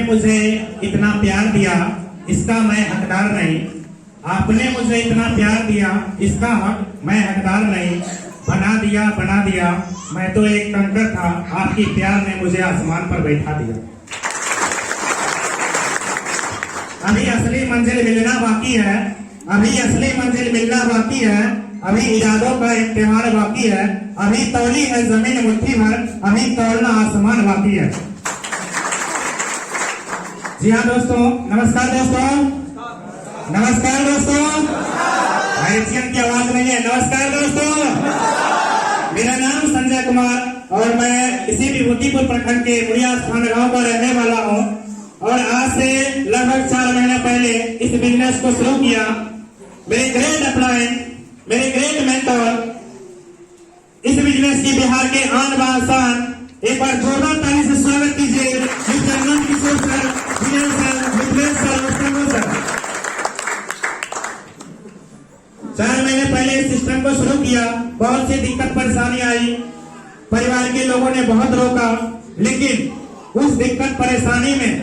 आपने मुझे इतना प्यार दिया, इसका मैं हकदार नहीं। आपने मुझे इतना प्यार दिया, इसका हक मैं हकदार नहीं। बना दिया, मैं तो एक कंकर था, आपकी प्यार ने मुझे आसमान पर बैठा दिया। अभी असली मंजिल मिलना बाकी है, अभी असली मंजिल मिलना बाकी है, अभी इरादों का एक त्योहार बाकी है, अभी तौली है जमीन मुट्ठी भर, अभी तौलना आसमान बाकी है। जी हाँ दोस्तों, नमस्कार दोस्तों, नमस्कार दोस्तों। की आवाज नहीं है। नमस्कार दोस्तों, मेरा नाम संजय कुमार और मैं इसी विभूतिपुर प्रखंड के मुड़िया स्थान गांव का रहने वाला हूं। और आज से लगभग 4 महीने पहले इस बिजनेस को शुरू किया। मेरे ग्रेट अपलाइन, मेरे ग्रेट मेंटर इस बिजनेस की बिहार के आन बान शान, एक बार जोरदार ताली से स्वागत कीजिए मिस्टर नंद किशोर सर, विजय सर, विजय सर और संगो सर। 4 महीने पहले इस सिस्टम को शुरू किया। बहुत सी दिक्कत परेशानी आई, परिवार के लोगों ने बहुत रोका, लेकिन उस दिक्कत परेशानी में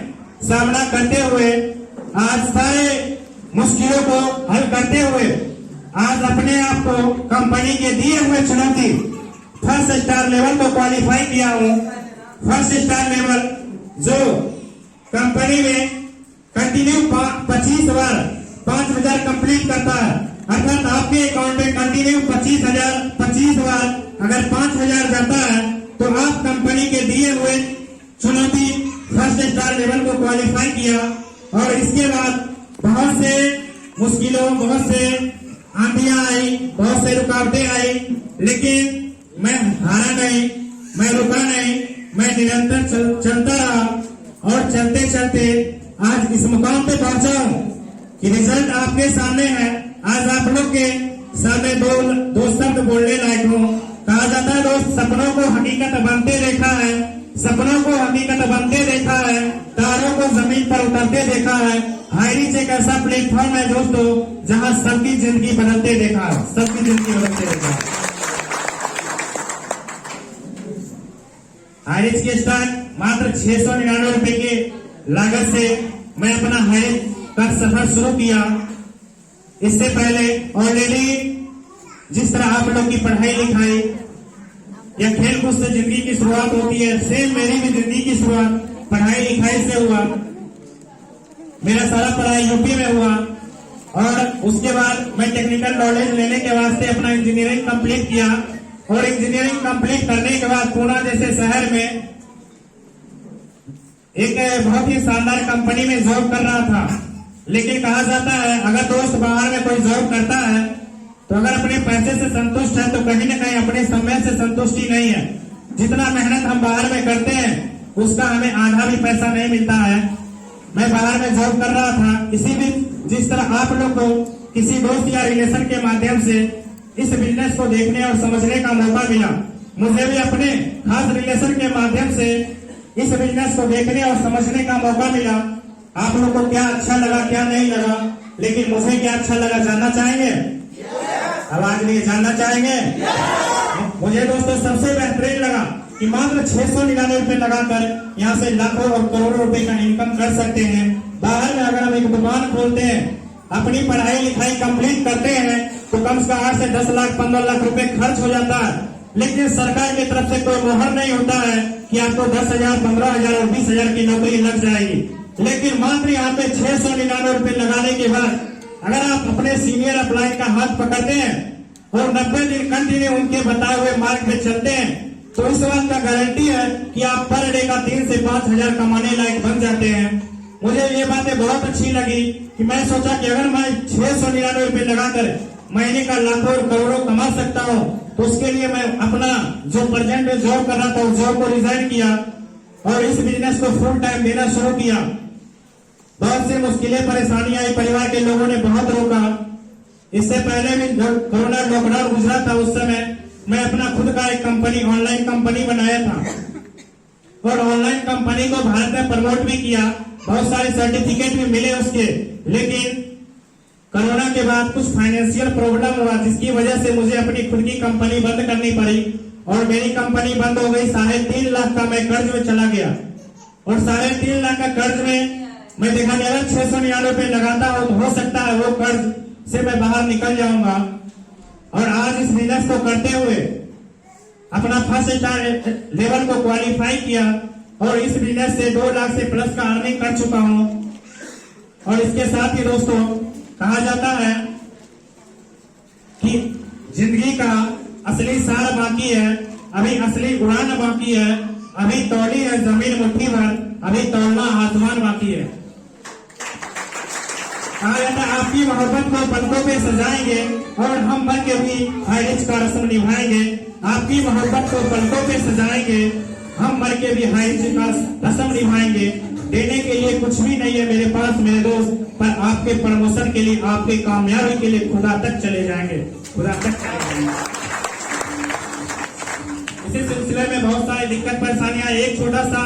सामना करते हुए आज सारे मुश्किलों को हल करते हुए आज अपने आप को कंपनी के दिए हुए चुनौती फर्स्ट स्टार लेवल को क्वालिफाई किया हूँ। फर्स्ट स्टार लेवल जो कंपनी में कंटिन्यू 25 बार 5000 कंप्लीट करता है, अर्थात आपके अकाउंट में कंटिन्यू 25 बार अगर 5000 जाता है तो आप कंपनी के दिए हुए चुनौती फर्स्ट स्टार लेवल को क्वालिफाई किया। और इसके बाद बहुत से मुश्किलों, बहुत से आंधियां आई, बहुत से रुकावटें आई, लेकिन मैं हारा नहीं, मैं रुका नहीं, मैं निरंतर चलता रहा और चलते चलते आज इस मुकाम पे पहुंचा हूं कि रिजल्ट आपके सामने है। आज आप लोग के सामने दो शब्द बोलने लायक हूँ। कहा जाता है दोस्त, सपनों को हकीकत बनते देखा है, सपनों को हकीकत बनते देखा है, तारों को जमीन पर उतरते देखा है। हाईरीच एक ऐसा प्लेटफॉर्म है दोस्तों जहां सबकी जिंदगी बदलते देखा है, सबकी जिंदगी बदलते देखा है। हाईरीच के स्टार्ट मात्र 699 रुपए के लागत से मैं अपना हाईरीच का सफर शुरू किया। इससे पहले ऑलरेडी जिस तरह आप लोग की पढ़ाई लिखाई या खेल कूद से जिंदगी की शुरुआत होती है, सेम मेरी भी जिंदगी की शुरुआत पढ़ाई लिखाई से हुआ। मेरा सारा पढ़ाई यूपी में हुआ और उसके बाद मैं टेक्निकल नॉलेज लेने के वास्ते अपना इंजीनियरिंग कंप्लीट किया। और इंजीनियरिंग कंप्लीट करने के बाद पुणे जैसे शहर में एक बहुत ही शानदार कंपनी में जॉब कर रहा था। लेकिन कहा जाता है अगर दोस्त बाहर में कोई जॉब करता है तो अगर अपने पैसे से संतुष्ट है तो कहीं न कहीं अपने समय से संतुष्टि नहीं है। जितना मेहनत हम बाहर में करते हैं उसका हमें आधा भी पैसा नहीं मिलता है। मैं बाहर में जॉब कर रहा था, इसी भी जिस तरह आप लोग को किसी दोस्त या रिलेशन के माध्यम से इस बिजनेस को देखने और समझने का मौका मिला, मुझे भी अपने खास रिलेशन के माध्यम से इस बिजनेस को देखने और समझने का मौका मिला। आप लोग को क्या अच्छा लगा, क्या नहीं लगा, लेकिन मुझे क्या अच्छा लगा जानना चाहेंगे? आवाज नहीं, जानना चाहेंगे? मुझे दोस्तों सबसे बेहतरीन लगा कि मात्र 699 रुपए लगाकर यहाँ से लाखों और करोड़ों रुपए का इनकम कर सकते हैं। बाहर में अगर हम एक दुकान खोलते हैं, अपनी पढ़ाई लिखाई कंप्लीट करते हैं तो कम से कम 8 से 10 लाख 15 लाख रुपए खर्च हो जाता है। लेकिन सरकार की तरफ से कोई मोहर नहीं होता है कि आपको 10,000, 15,000 और 20,000 की नौकरी लग जाएगी। लेकिन मात्र यहाँ पे 699 रुपए लगाने के बाद अगर आप अपने सीनियर अप्लाइन का हाथ पकड़ते हैं और 90 दिन कंटिन्यू उनके बताए हुए मार्ग पे चलते हैं तो इस बात का गारंटी है कि आप पर डे का 3 से 5,000 कमाने लायक बन जाते हैं। मुझे ये बातें बहुत अच्छी लगी कि मैं सोचा कि अगर मैं 699 रुपए लगाकर महीने का लाखों और करोड़ों कमा सकता हूँ तो उसके लिए मैं अपना जो प्रेजेंट में जॉब कर रहा था उस जॉब को रिजाइन किया और इस बिजनेस को फुल टाइम देना शुरू किया। बहुत सी मुश्किलें परेशानियां आई, परिवार के लोगों ने बहुत रोका। इससे पहले भी जब कोरोना लॉकडाउन गुजरा था उस समय मैं अपना खुद का एक कंपनी, ऑनलाइन कंपनी बनाया था और ऑनलाइन कंपनी को भारत में प्रमोट भी किया। बहुत सारे सर्टिफिकेट भी मिले उसके, लेकिन कोरोना के बाद कुछ फाइनेंशियल प्रॉब्लम हुआ जिसकी वजह से मुझे अपनी खुद की कंपनी बंद करनी पड़ी और मेरी कंपनी बंद हो गई। 3.5 लाख का मैं कर्ज में चला गया और 3.5 लाख का कर्ज में मैं देखा जाएगा 699 रुपये लगाता हूँ, तो हो सकता है वो कर्ज से मैं बाहर निकल जाऊंगा। और आज इस बिजनेस को करते हुए अपना फर्स्ट स्टार लेवल को क्वालिफाई किया और इस बिजनेस से 2 लाख से प्लस का अर्निंग कर चुका हूं। और इसके साथ ही दोस्तों कहा जाता है कि जिंदगी का असली सार बाकी है, अभी असली उड़ान बाकी है, अभी तौली है जमीन मुट्ठी भर, अभी तौलना आसमान बाकी है। कहा जाता है आपकी मोहब्बत को पलकों पे सजाएंगे और हम बन के भी हाइरिच का रस्म निभाएंगे। आपकी मोहब्बत को पलकों पे सजाएंगे, हम मर के भी हाइरिच का रस्म निभाएंगे। देने के लिए कुछ भी नहीं है मेरे पास मेरे दोस्त, पर आपके प्रमोशन के लिए, आपके कामयाबी के लिए खुदा तक चले जाएंगे, खुदा तक चले जाएंगे। इसी सिलसिले में बहुत सारी दिक्कत परेशानियां, एक छोटा सा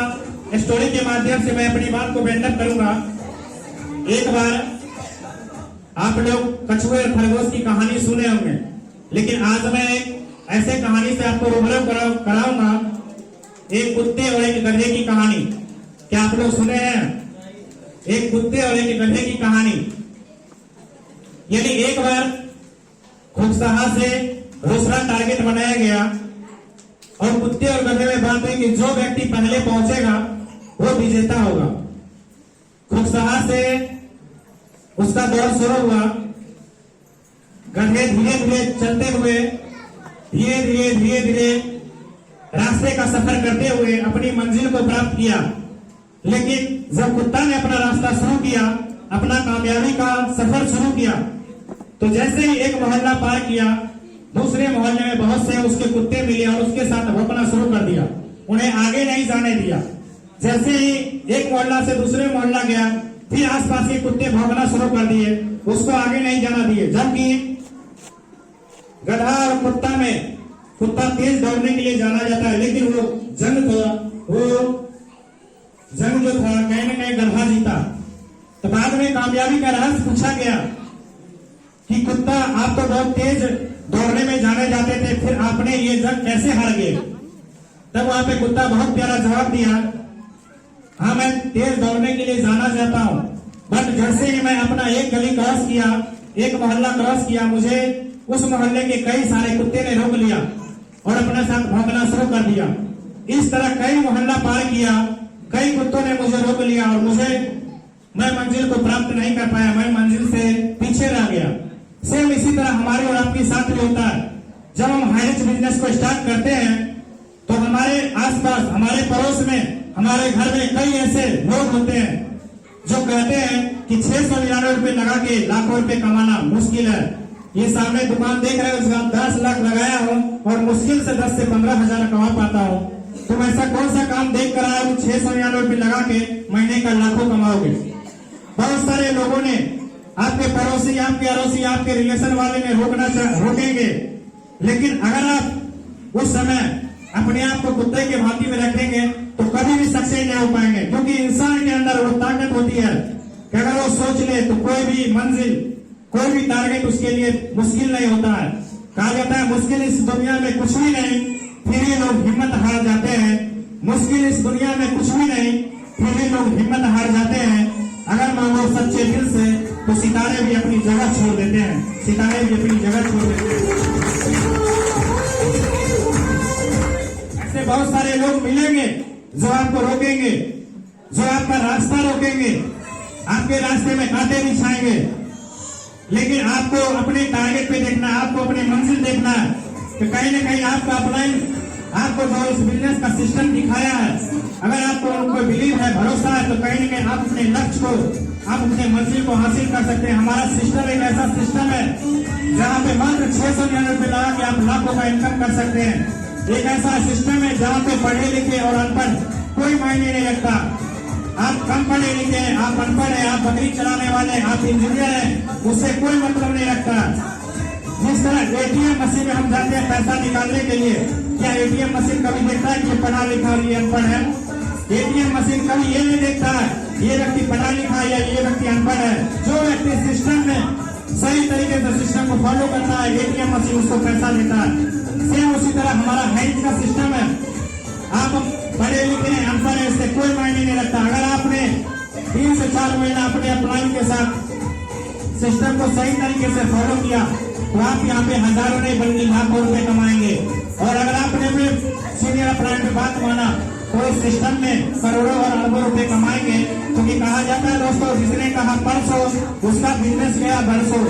स्टोरी के माध्यम से मैं अपनी बात को बेंडअप करूंगा। एक बार आप लोग कछुए और खरगोश की कहानी सुने होंगे, लेकिन आज मैं एक ऐसे कहानी से आपको रूबरू कराऊंगा, एक कुत्ते और एक गधे की कहानी। क्या आप लोग सुने हैं? एक कुत्ते और एक गधे की कहानी। यानी एक बार खुशहा से दूसरा टारगेट बनाया गया और कुत्ते और गधे में बात हुई कि जो व्यक्ति पहले पहुंचेगा वो विजेता होगा। खुशहा से उसका दौर शुरू हुआ। गधे धीरे धीरे चलते हुए धीरे धीरे रास्ते का सफर करते हुए अपनी मंजिल को प्राप्त किया। लेकिन जब कुत्ता ने अपना रास्ता शुरू किया, अपना कामयाबी का सफर शुरू किया, तो जैसे ही एक मोहल्ला पार किया, दूसरे मोहल्ले में बहुत से उसके कुत्ते मिले और उसके साथ भौंकना शुरू कर दिया, उन्हें आगे नहीं जाने दिया। जैसे ही एक मोहल्ला से दूसरे मोहल्ला गया, फिर आसपास के कुत्ते भौंकना शुरू कर दिए, उसको आगे नहीं जाना दिए। जबकि गधा और कुत्ता में कुत्ता तेज दौड़ने के लिए जाना जाता है, लेकिन वो जंग जो था कहीं न कहीं गधा जीता। तो बाद में कामयाबी का रहस्य पूछा गया कि कुत्ता आप तो बहुत तेज दौड़ने में जाने जाते थे, फिर आपने ये जंग कैसे हार गए? तब वहां पे कुत्ता बहुत प्यारा जवाब दिया, हाँ मैं तेज दौड़ने के लिए जाना चाहता हूँ, बट जैसे ही मैं अपना एक गली क्रॉस किया, एक मोहल्ला क्रॉस किया, मुझे उस मोहल्ले के कई सारे कुत्ते ने रोक लिया और अपने साथ भौंकना शुरू कर दिया। इस तरह कई मोहल्ला पार किया, कई कुत्तों ने मुझे रोक लिया और मैं मंजिल को प्राप्त नहीं कर पाया, मैं मंजिल से पीछे रह गया। सेम इसी तरह हमारे और आपके साथ भी होता है। जब हम हाइरिच बिजनेस को स्टार्ट करते हैं तो हमारे आसपास, हमारे पड़ोस में, हमारे घर में कई ऐसे लोग होते हैं जो कहते हैं कि 699 रुपए लगा के लाखों रुपए कमाना मुश्किल है। ये सामने दुकान देख रहे हो, उसका 10 लाख लगाया हूँ और मुश्किल से 10 से 15 हजार कमा पाता हूँ। तुम ऐसा कौन सा काम देख कर आए हो 699 रुपए लगा के महीने का लाखों कमाओगे? बहुत सारे लोगों ने, आपके पड़ोसी, आपके अड़ोसी, आपके रिलेशन वाले ने रोकेंगे, लेकिन अगर आप उस समय अपने आप को कुत्ते के भांति में रखेंगे तो कभी भी सक्सेस नहीं हो पाएंगे। क्योंकि इंसान के अंदर वो ताकत होती है कि अगर वो सोच ले तो कोई भी मंजिल, कोई भी टारगेट उसके लिए मुश्किल नहीं होता है। कहा जाता है मुश्किल इस दुनिया में कुछ भी नहीं, फिर भी लोग हिम्मत हार जाते हैं। मुश्किल इस दुनिया में कुछ भी नहीं, फिर भी लोग हिम्मत हार जाते हैं। अगर मांगो सच्चे दिल से तो सितारे भी अपनी जगह छोड़ देते हैं, सितारे भी अपनी जगह छोड़ देते हैं। ऐसे बहुत सारे लोग मिलेंगे जो आपको रोकेंगे, जो आपका रास्ता रोकेंगे, आपके रास्ते में कांटे बिछाएंगे। लेकिन आपको अपने टारगेट पे देखना है, आपको अपनी मंजिल देखना है कि कहीं न कहीं आपका अपना, आपको जो इस बिजनेस का सिस्टम दिखाया है, अगर आपको उनको बिलीव है, भरोसा है, तो कहीं न कहीं आप अपने लक्ष्य को, आप अपने मंजिल को हासिल कर सकते हैं। हमारा सिस्टम एक ऐसा सिस्टम है जहाँ पे मात्र 699 रुपए लगा के आप लाखों का इनकम कर सकते हैं। एक ऐसा सिस्टम है जहाँ पे पढ़े लिखे और अनपढ़ कोई मायने नहीं रखता। आप कम पढ़े लिखे हैं, आप अनपढ़ हैं, आप बकरी चलाने वाले हैं, आप इंजीनियर हैं, उससे कोई मतलब नहीं रखता। जिस तरह एटीएम मशीन में हम जाते हैं पैसा निकालने के लिए, क्या एटीएम मशीन कभी देखता है कि पढ़ा लिखा और ये अनपढ़ है? एटीएम मशीन कभी ये नहीं देखता है ये व्यक्ति पढ़ा लिखा है या ये व्यक्ति अनपढ़ है। जो व्यक्ति सिस्टम में सही तरीके से सिस्टम को फॉलो करता है, एटीएम मशीन उसको पैसा देता है। सेम उसी तरह हमारा हेल्थ का सिस्टम है। आप पढ़े लिखे अनपढ़ है, इससे कोई मायने नहीं रखता। अगर आपने 3 से 4 महीना अपने अपलाइन के साथ सिस्टम को सही तरीके से फॉलो किया तो आप यहाँ पे हजारों नहीं बल्कि लाखों रुपए कमाएंगे। और अगर आपने अपने सीनियर अपलाइन में बात माना तो इस सिस्टम में करोड़ों और अरबों रुपए कमाएंगे। क्योंकि कहा जाता है दोस्तों, जिसने कहा परसों उसका बिजनेस गया बरसों,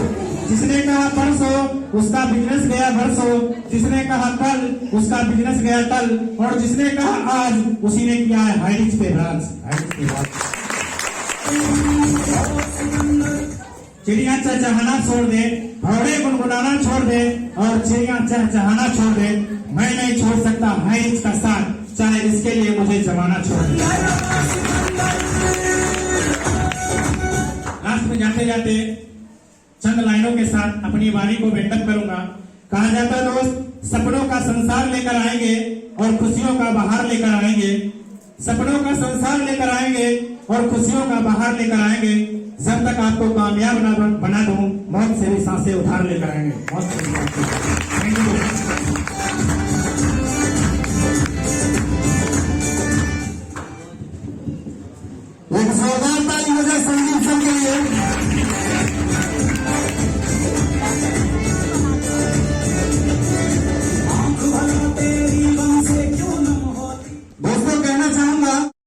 जिसने कहा परसों उसका बिजनेस गया बरसों, जिसने कहा कल उसका बिजनेस गया कल, और जिसने कहा आज उसी ने किया है हाइडिक्स पे राज। चिड़िया चहचहाना छोड़ दे, भौरे गुनगुनाना छोड़ दे, और चिड़िया चहचहाना छोड़ दे। मैं नहीं छोड़ सकता हाइडिक्स का साथ, चाहे इसके लिए मुझे जमाना छोड़ दे। लास्ट में जाते जाते चंद लाइनों के साथ अपनी वाणी को बेंडअप करूंगा। कहा जाता है दोस्त, सपनों का संसार लेकर आएंगे और खुशियों का बाहर लेकर आएंगे। सपनों का संसार लेकर आएंगे और खुशियों का बाहर लेकर आएंगे। जब तक आपको कामयाब बना दूं, मौत से भी सांसें उधार लेकर आएंगे। मौत से भी सांसें। Thank you.